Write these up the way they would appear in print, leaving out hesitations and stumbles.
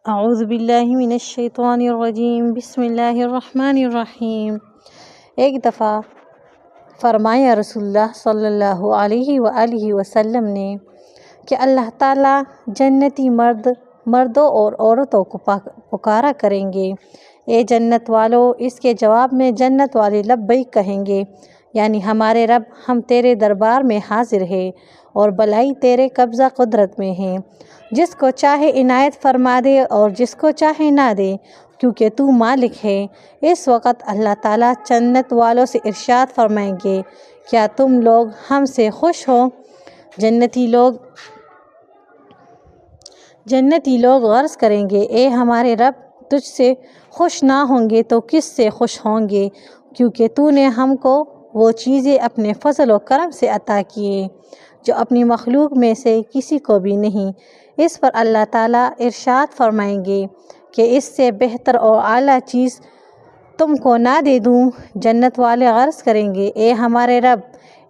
اعوذ باللہ من الشیطان الرجیم بسم اللہ الرحمن الرحیم۔ ایک دفعہ فرمایا رسول اللہ صلی اللہ علیہ وآلہ وسلم نے کہ اللہ تعالیٰ جنتی مردوں اور عورتوں کو پکارا کریں گے، اے جنت والو۔ اس کے جواب میں جنت والے لبیک کہیں گے، یعنی ہمارے رب، ہم تیرے دربار میں حاضر ہیں اور بھلائی تیرے قبضہ قدرت میں ہے، جس کو چاہے عنایت فرما دے اور جس کو چاہے نہ دے، کیونکہ تو مالک ہے۔ اس وقت اللہ تعالیٰ جنت والوں سے ارشاد فرمائیں گے، کیا تم لوگ ہم سے خوش ہو؟ جنتی لوگ عرض کریں گے، اے ہمارے رب، تجھ سے خوش نہ ہوں گے تو کس سے خوش ہوں گے، کیونکہ تو نے ہم کو وہ چیزیں اپنے فضل و کرم سے عطا کیے جو اپنی مخلوق میں سے کسی کو بھی نہیں۔ اس پر اللہ تعالیٰ ارشاد فرمائیں گے کہ اس سے بہتر اور اعلیٰ چیز تم کو نہ دے دوں؟ جنت والے عرض کریں گے، اے ہمارے رب،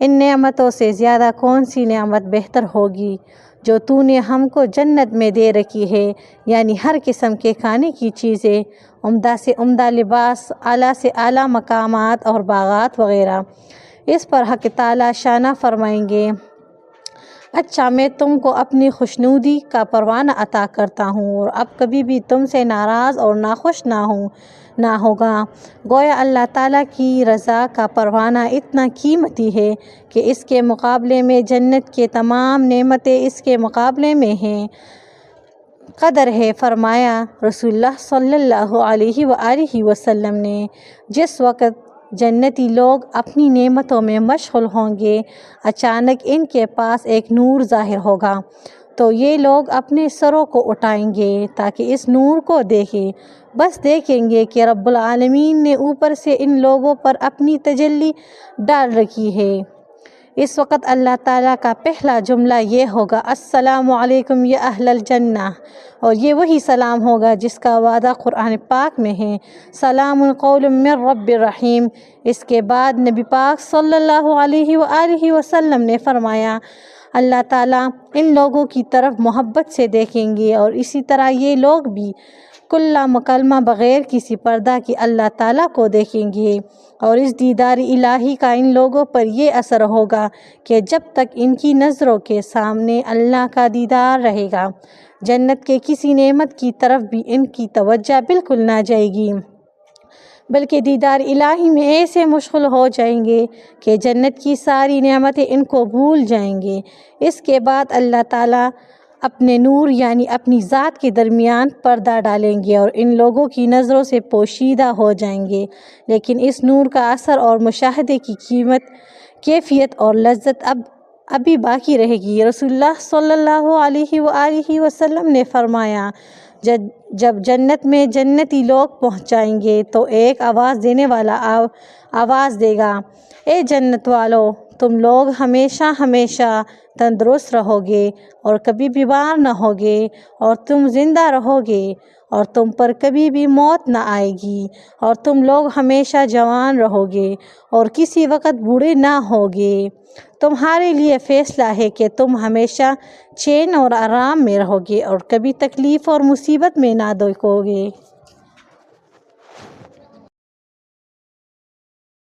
ان نعمتوں سے زیادہ کون سی نعمت بہتر ہوگی جو تو نے ہم کو جنت میں دے رکھی ہے، یعنی ہر قسم کے کھانے کی چیزیں، عمدہ سے عمدہ لباس، اعلیٰ سے اعلیٰ مقامات اور باغات وغیرہ۔ اس پر حق تعالیٰ شانہ فرمائیں گے، اچھا میں تم کو اپنی خوشنودی کا پروانہ عطا کرتا ہوں اور اب کبھی بھی تم سے ناراض اور ناخوش نہ ہوگا۔ گویا اللہ تعالیٰ کی رضا کا پروانہ اتنا قیمتی ہے کہ اس کے مقابلے میں جنت کے تمام نعمتیں اس کے مقابلے میں ہیں قدر ہے۔ فرمایا رسول اللہ صلی اللہ علیہ وآلہ وسلم نے، جس وقت جنتی لوگ اپنی نعمتوں میں مشغول ہوں گے، اچانک ان کے پاس ایک نور ظاہر ہوگا، تو یہ لوگ اپنے سروں کو اٹھائیں گے تاکہ اس نور کو دیکھیں۔ بس دیکھیں گے کہ رب العالمین نے اوپر سے ان لوگوں پر اپنی تجلی ڈال رکھی ہے۔ اس وقت اللہ تعالیٰ کا پہلا جملہ یہ ہوگا، السلام علیکم یا اہل الجنہ، اور یہ وہی سلام ہوگا جس کا وعدہ قرآن پاک میں ہے، سلام قول من رب الرحیم۔ اس کے بعد نبی پاک صلی اللہ علیہ وآلہ وسلم نے فرمایا، اللہ تعالیٰ ان لوگوں کی طرف محبت سے دیکھیں گے اور اسی طرح یہ لوگ بھی کلا مکالمہ بغیر کسی پردہ کی اللہ تعالیٰ کو دیکھیں گے، اور اس دیدار الہی کا ان لوگوں پر یہ اثر ہوگا کہ جب تک ان کی نظروں کے سامنے اللہ کا دیدار رہے گا، جنت کے کسی نعمت کی طرف بھی ان کی توجہ بالکل نہ جائے گی، بلکہ دیدار الہی میں ایسے مشغول ہو جائیں گے کہ جنت کی ساری نعمتیں ان کو بھول جائیں گے۔ اس کے بعد اللہ تعالیٰ اپنے نور یعنی اپنی ذات کے درمیان پردہ ڈالیں گے اور ان لوگوں کی نظروں سے پوشیدہ ہو جائیں گے، لیکن اس نور کا اثر اور مشاہدے کی کیفیت اور لذت ابھی باقی رہے گی۔ رسول اللہ صلی اللہ علیہ وآلہ وسلم نے فرمایا، جب جنت میں جنتی لوگ پہنچ جائیں گے تو ایک آواز دینے والا آواز دے گا، اے جنت والو، تم لوگ ہمیشہ ہمیشہ تندرست رہو گے اور کبھی بیمار نہ ہوگے، اور تم زندہ رہو گے اور تم پر کبھی بھی موت نہ آئے گی، اور تم لوگ ہمیشہ جوان رہو گے اور کسی وقت بوڑھے نہ ہوگے۔ تمہارے لیے فیصلہ ہے کہ تم ہمیشہ چین اور آرام میں رہو گے اور کبھی تکلیف اور مصیبت میں نہ دیکھو گے۔